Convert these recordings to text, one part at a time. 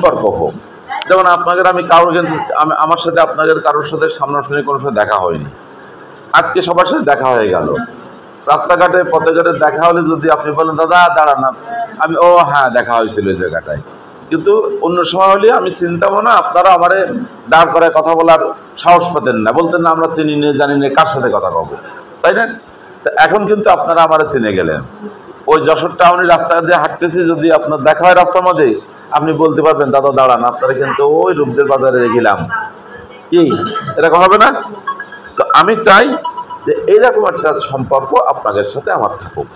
সম্পর্ক হোক। যেমন আপনাদের আমি কারোর কিন্তু আমার সাথে আপনাদের কারোর সাথে সামনাসামনি কোনো সাথে দেখা হয়নি, আজকে সবার সাথে দেখা হয়ে গেল। রাস্তাঘাটে পথে ঘাটে দেখা হলে যদি আপনি বলেন দাদা দাঁড়ান, আমি ও হ্যাঁ দেখা হয়েছিল ওই জায়গাটায়, কিন্তু অন্য সময় হলে আমি চিনতাম না, আপনারা আমারে দাঁড় করে কথা বলার সাহস পেতেন না, বলতেন না আমরা চিনি নে জানি না কার সাথে কথা বলবো, তাই না? এখন কিন্তু আপনারা আমারে চিনে গেলেন। ওই যশোর টাউনের রাস্তা দিয়ে হাঁটতেছি, যদি আপনার দেখা হয় রাস্তার মধ্যে, আপনি বলতে পারবেন দাদা দাঁড়ান আপনারা কিন্তু ওই রূপদের বাজারে গেলাম, কি এরকম হবে না? তো আমি চাই যে এইরকম একটা সম্পর্ক আপনাদের সাথে আমার থাকুক।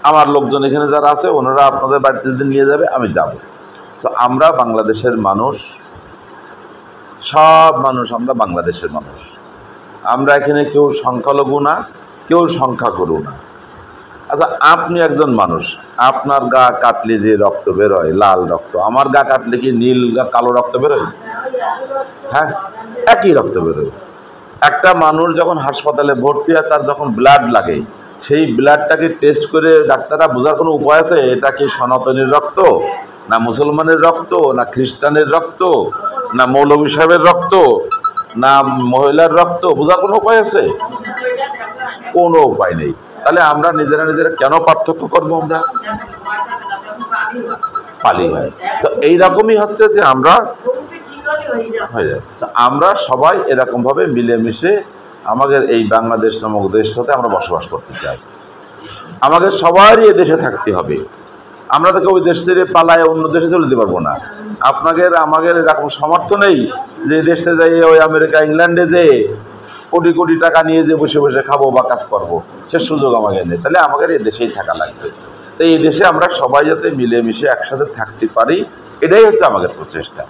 আমার লোকজন এখানে যারা আছে ওনারা আপনাদের বাড়িতে যদি নিয়ে যাবে আমি যাব। তো আমরা বাংলাদেশের মানুষ, সব মানুষ আমরা বাংলাদেশের মানুষ। আমরা এখানে কেউ সংখ্যালঘু না, কেউ সংখ্যাগুরু না। আচ্ছা আপনি একজন মানুষ, আপনার গা কাটলে যে রক্ত বেরোয় লাল রক্ত, আমার গা কাটলে কি নীল কালো রক্ত বেরোয়? হ্যাঁ, একই রক্ত বেরোয়। একটা মানুষ যখন হাসপাতালে ভর্তি হয়, তার যখন ব্লাড লাগে, সেই ব্লাডটাকে টেস্ট করে ডাক্তাররা বোঝার কোনো উপায় আছে এটা কি সনাতনীর রক্ত, না মুসলমানের রক্ত, না খ্রিস্টানের রক্ত, না মৌলভী সাহেবের রক্ত, না মহিলার রক্ত? বোঝার কোনো উপায় আছে? কোনো উপায় নেই। তাহলে আমরা নিজেরা নিজেরা কেন পার্থক্য করবো? আমরা পালি হয়। তো এইরকমই হচ্ছে যে আমরা হয়ে যায়। তা আমরা সবাই এরকমভাবে মিলেমিশে আমাদের এই বাংলাদেশ নামক দেশটাতে আমরা বসবাস করতে চাই। আমাদের সবারই এ দেশে থাকতে হবে। আমরা তো ওই দেশ ছেড়ে পালায় অন্য দেশে চলে যেতে পারবো না। আমাদের এরকম সামর্থ্য নেই যে দেশে যাই ওই আমেরিকা ইংল্যান্ডে যে কোটি কোটি টাকা নিয়ে যে বসে বসে খাবো বা কাজ করবো, সে সুযোগ আমাদের নেই। তাহলে আমাদের এই দেশেই থাকা লাগবে। তো এই দেশে আমরা সবাই যাতে মিলেমিশে একসাথে থাকতে পারি, এটাই হচ্ছে আমাদের প্রচেষ্টা।